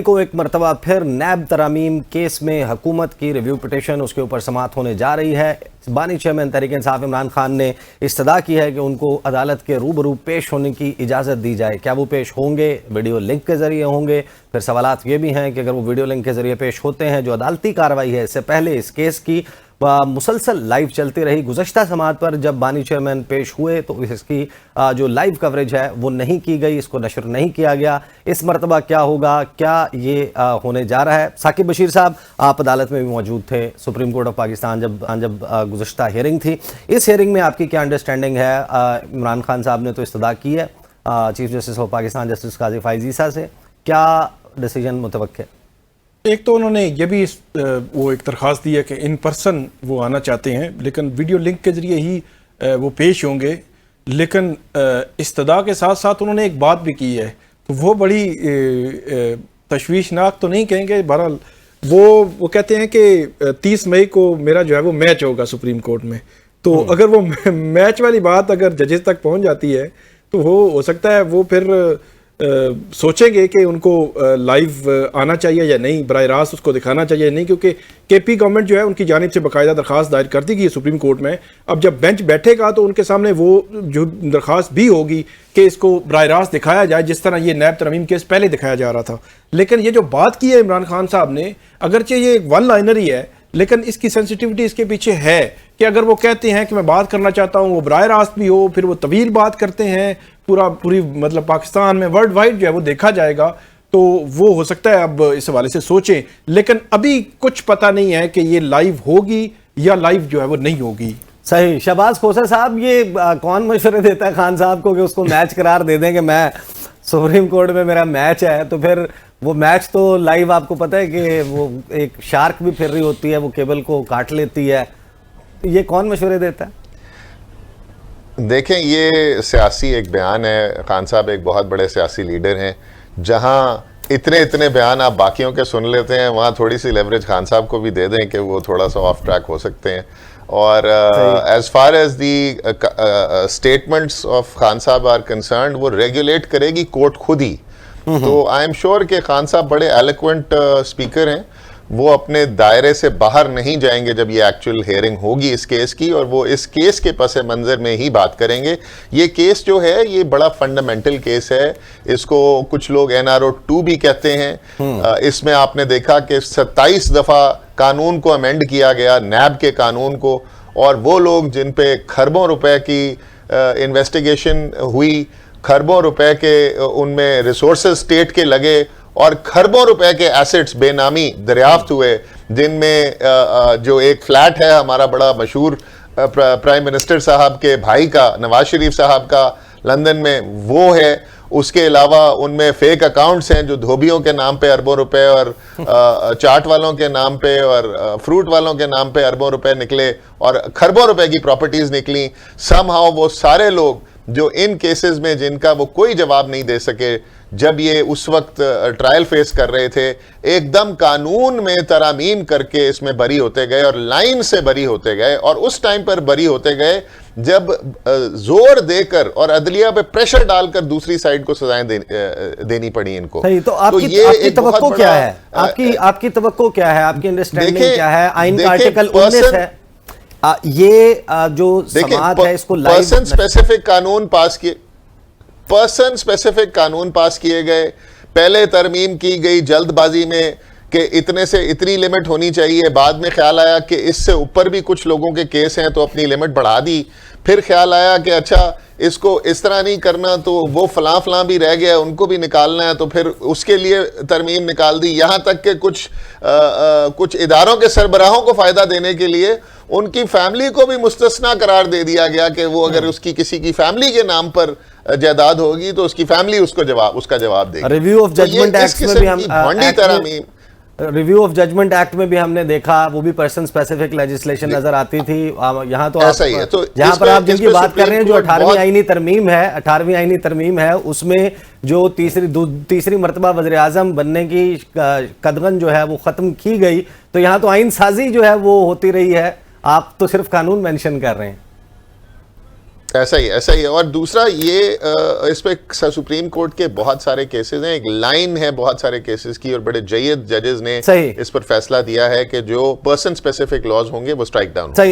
को एक मरतबा फिर नैब तरामीम केस में हुकूमत की रिव्यू पिटीशन उसके ऊपर समाअत होने जा रही है। बानी चेयरमैन तहरीक इंसाफ इमरान खान ने इस्तदा की है कि उनको अदालत के रूबरू पेश होने की इजाज़त दी जाए। क्या वो पेश होंगे? वीडियो लिंक के ज़रिए होंगे? फिर सवालात ये भी हैं कि अगर वो वीडियो लिंक के ज़रिए पेश होते हैं, जो अदालती कार्रवाई है इससे पहले इस केस की मुसलसल लाइव चलती रही। गुज़श्ता समाअत पर जब बानी चेयरमैन पेश हुए तो इसकी जो लाइव कवरेज है वो नहीं की गई, इसको नशर नहीं किया गया। इस मरतबा क्या होगा, क्या ये होने जा रहा है? साकिब बशीर साहब, आप अदालत में भी मौजूद थे, सुप्रीम कोर्ट ऑफ पाकिस्तान जब गुज़श्ता हियरिंग थी। इस हियरिंग में आपकी क्या अंडरस्टैंडिंग है? इमरान खान साहब ने तो इस्तदा की है chief justice of Pakistan justice Qazi Faez Isa से, क्या डिसीजन मुतवक्किल? एक तो उन्होंने ये भी वो एक दरख्वास्त दी है कि इन पर्सन वो आना चाहते हैं, लेकिन वीडियो लिंक के ज़रिए ही वो पेश होंगे। लेकिन इस्तदा के साथ साथ उन्होंने एक बात भी की है, तो वो बड़ी तशवीशनाक तो नहीं कहेंगे, बहरहाल वो कहते हैं कि 30 मई को मेरा जो है वो मैच होगा सुप्रीम कोर्ट में। तो अगर वो मैच वाली बात अगर जजेस तक पहुंच जाती है तो वो हो सकता है वो फिर सोचेंगे कि उनको लाइव आना चाहिए या नहीं, बराह रास्त उसको दिखाना चाहिए या नहीं, क्योंकि केपी गवर्नमेंट जो है उनकी जानिब से बाकायदा दरख्वास्त दायर कर दी गई है सुप्रीम कोर्ट में। अब जब बेंच बैठेगा तो उनके सामने वो जो दरख्वास्त भी होगी कि इसको बराह रास्त दिखाया जाए, जिस तरह ये नैब तरमीम केस पहले दिखाया जा रहा था। लेकिन ये जो बात की है इमरान खान साहब ने, अगरचे ये एक वन लाइनर ही है, लेकिन इसकी सेंसिटिविटी इसके पीछे है कि अगर वो कहते हैं कि मैं बात करना चाहता हूँ, वो बराह रास्त भी हो, फिर वो तवील बात करते हैं, पूरी मतलब पाकिस्तान में वर्ल्ड वाइड जो है वो देखा जाएगा, तो वो हो सकता है अब इस हवाले से सोचें। लेकिन अभी कुछ पता नहीं है कि ये लाइव होगी या लाइव जो है वो नहीं होगी। सही। शहबाज खोसर साहब, ये कौन मशवरे देता है खान साहब को कि उसको मैच करार दे दें कि मैं सुप्रीम कोर्ट में मेरा मैच है, तो फिर वो मैच तो लाइव, आपको पता है कि वो एक शार्क भी फिर रही होती है, वो केबल को काट लेती है। ये कौन मशवरे देता है? देखें, ये सियासी एक बयान है। खान साहब एक बहुत बड़े सियासी लीडर हैं। जहां इतने बयान आप बाकियों के सुन लेते हैं, वहां थोड़ी सी लेवरेज खान साहब को भी दे दें कि वो थोड़ा सा ऑफ ट्रैक हो सकते हैं। और as far as the statements of Khan sahab are concerned, वो रेगुलेट करेगी कोर्ट खुद ही। तो आई एम श्योर कि खान साहब बड़े एलोक्वेंट स्पीकर हैं, वो अपने दायरे से बाहर नहीं जाएंगे जब ये एक्चुअल हेयरिंग होगी इस केस की, और वो इस केस के पस मंज़र में ही बात करेंगे। ये केस जो है ये बड़ा फंडामेंटल केस है, इसको कुछ लोग NRO 2 भी कहते हैं। इसमें आपने देखा कि 27 दफ़ा कानून को अमेंड किया गया, नैब के कानून को, और वो लोग जिन पे खरबों रुपए की इन्वेस्टिगेशन हुई, खरबों रुपए के उनमें रिसोर्सेज स्टेट के लगे, और खरबों रुपए के एसेट्स बेनामी दरियाफ्त हुए, जिनमें जो एक फ्लैट है हमारा बड़ा मशहूर प्राइम मिनिस्टर साहब के भाई का, नवाज शरीफ साहब का, लंदन में, वो है। उसके अलावा उनमें फेक अकाउंट्स हैं जो धोबियों के नाम पे अरबों रुपए, और चाट वालों के नाम पे और फ्रूट वालों के नाम पे अरबों रुपए निकले, और खरबों रुपए की प्रॉपर्टीज निकली। समहाउ वो सारे लोग जो इन केसेस में जिनका वो कोई जवाब नहीं दे सके, जब ये उस वक्त ट्रायल फेस कर रहे थे, एकदम कानून में तरामीम करके इसमें बरी होते गए, और लाइन से बरी होते गए, और उस टाइम पर बरी होते गए जब जोर देकर और अदलिया पे प्रेशर डालकर दूसरी साइड को सजाएं देनी पड़ी इनको। सही। तो आपकी तवक्को क्या है? आपकी तवक्को क्या है? आपकी अंडरस्टैंडिंग क्या है? आइन का आर्टिकल 19 है, ये जो समाअत है इसको लाइव पर्सन स्पेसिफिक कानून पास किए गए। पहले तरमीम की गई जल्दबाजी में कि इतने से इतनी लिमिट होनी चाहिए, बाद में ख्याल आया कि इससे ऊपर भी कुछ लोगों के केस हैं तो अपनी लिमिट बढ़ा दी। फिर ख्याल आया कि अच्छा इसको इस तरह नहीं करना, तो वो फलां भी रह गया, उनको भी निकालना है, तो फिर उसके लिए तरमीम निकाल दी। यहाँ तक कि कुछ इदारों के सरबराहों को फ़ायदा देने के लिए उनकी फैमिली को भी मुस्तस्ना करार दे दिया गया कि वो अगर उसकी किसी की फैमिली के नाम पर जायदाद होगी तो उसकी फैमिली उसका जवाब देगी। रिव्यू ऑफ जजमेंट एक्ट में भी हम रिव्यू ऑफ जजमेंट एक्ट में भी हमने देखा, वो भी पर्सन स्पेसिफिक लेजिस्लेशन नजर आती थी। यहाँ तो ऐसा ही है। तो जहाँ पर आप जिनकी बात कर रहे हैं, जो 18वीं आईनी तरमीम है, उसमें जो तीसरी मरतबा वज़ीर आज़म बनने की कदगन जो है वो ख़त्म की गई, तो यहाँ तो आइन साजी जो है वो होती रही है। आप तो सिर्फ कानून मेंशन कर रहे हैं। ऐसा ही है। और दूसरा ये इस पे सुप्रीम कोर्ट के बहुत सारे केसेस हैं, एक लाइन है बहुत सारे केसेस की, और बड़े जयद जजेस ने सही। इस पर फैसला दिया है कि जो पर्सन स्पेसिफिक लॉज होंगे वो स्ट्राइक डाउन सही।